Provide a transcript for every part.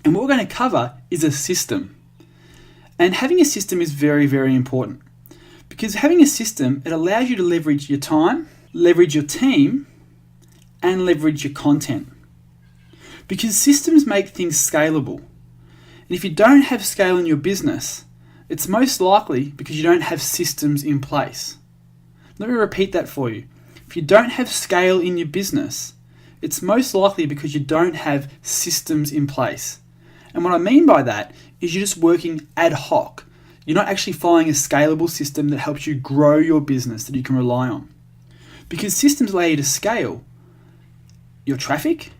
And what we're going to cover is a system. And having a system is very, very important, because having a system, it allows you to leverage your time, leverage your team, and leverage your content. Because systems make things scalable. And if you don't have scale in your business, it's most likely because you don't have systems in place. Let me repeat that for you. If you don't have scale in your business, it's most likely because you don't have systems in place. And what I mean by that is you're just working ad hoc. You're not actually following a scalable system that helps you grow your business that you can rely on. Because systems allow you to scale your traffic,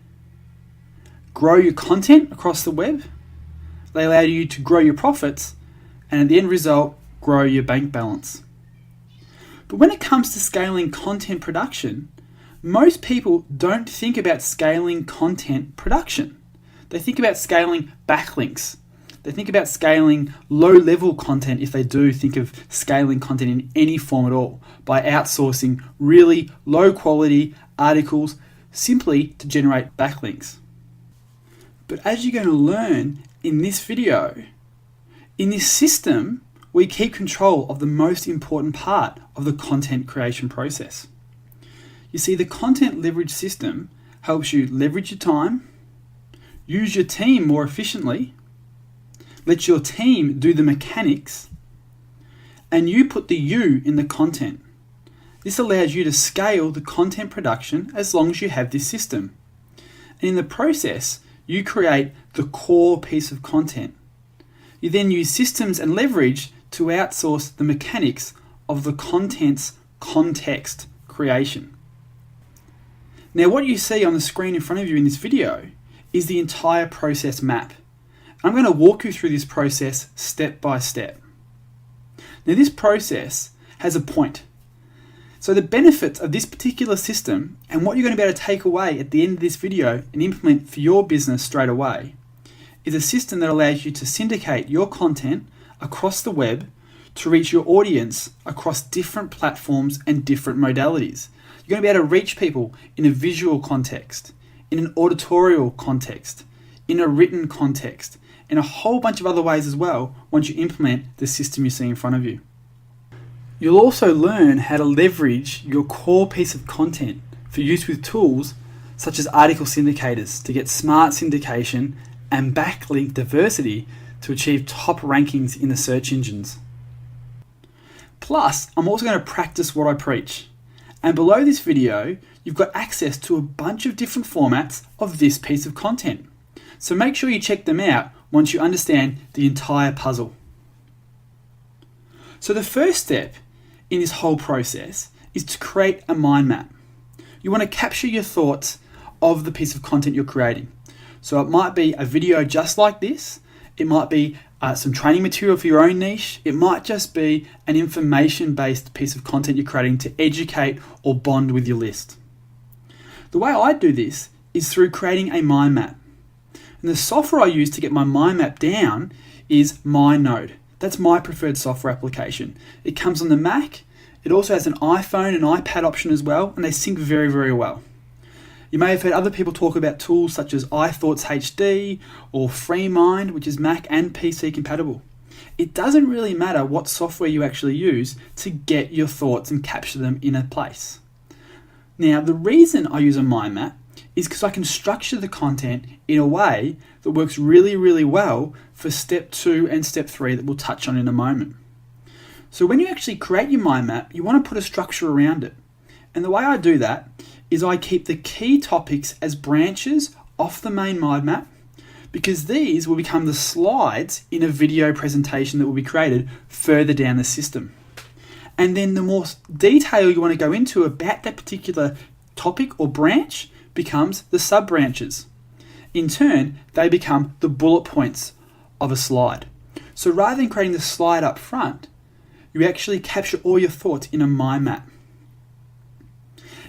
grow your content across the web, they allow you to grow your profits, and at the end result, grow your bank balance. But when it comes to scaling content production, most people don't think about scaling content production. They think about scaling backlinks. They think about scaling low-level content, if they do think of scaling content in any form at all, by outsourcing really low-quality articles simply to generate backlinks. But as you're going to learn in this video, in this system, we keep control of the most important part of the content creation process. You see, the content leverage system helps you leverage your time, use your team more efficiently, let your team do the mechanics, and you put the you in the content. This allows you to scale the content production as long as you have this system. And in the process, you create the core piece of content. You then use systems and leverage to outsource the mechanics of the content's context creation. Now, what you see on the screen in front of you in this video is the entire process map. I'm going to walk you through this process step by step. Now, this process has a point. So the benefits of this particular system and what you're going to be able to take away at the end of this video and implement for your business straight away is a system that allows you to syndicate your content across the web to reach your audience across different platforms and different modalities. You're going to be able to reach people in a visual context, in an auditorial context, in a written context, in a whole bunch of other ways as well once you implement the system you see in front of you. You'll also learn how to leverage your core piece of content for use with tools such as article syndicators to get smart syndication and backlink diversity to achieve top rankings in the search engines. Plus, I'm also going to practice what I preach. And below this video, you've got access to a bunch of different formats of this piece of content. So make sure you check them out once you understand the entire puzzle. So the first step in this whole process is to create a mind map. You want to capture your thoughts of the piece of content you're creating. So it might be a video just like this. It might be some training material for your own niche. It might just be an information-based piece of content you're creating to educate or bond with your list. The way I do this is through creating a mind map. And the software I use to get my mind map down is MindNode. That's my preferred software application. It comes on the Mac. It also has an iPhone and iPad option as well, and they sync very, very well. You may have heard other people talk about tools such as iThoughts HD or FreeMind, which is Mac and PC compatible. It doesn't really matter what software you actually use to get your thoughts and capture them in a place. Now, the reason I use a mind map is because I can structure the content in a way that works really, really well for step 2 and step 3 that we'll touch on in a moment. So when you actually create your mind map, you want to put a structure around it. And the way I do that is I keep the key topics as branches off the main mind map, because these will become the slides in a video presentation that will be created further down the system. And then the more detail you want to go into about that particular topic or branch becomes the sub-branches. In turn, they become the bullet points of a slide. So rather than creating the slide up front, you actually capture all your thoughts in a mind map.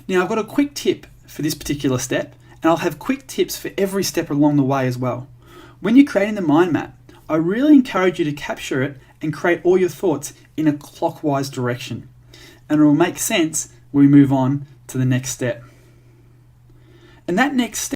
Now, I've got a quick tip for this particular step, and I'll have quick tips for every step along the way as well. When you're creating the mind map, I really encourage you to capture it and create all your thoughts in a clockwise direction. And it will make sense when we move on to the next step. And that next step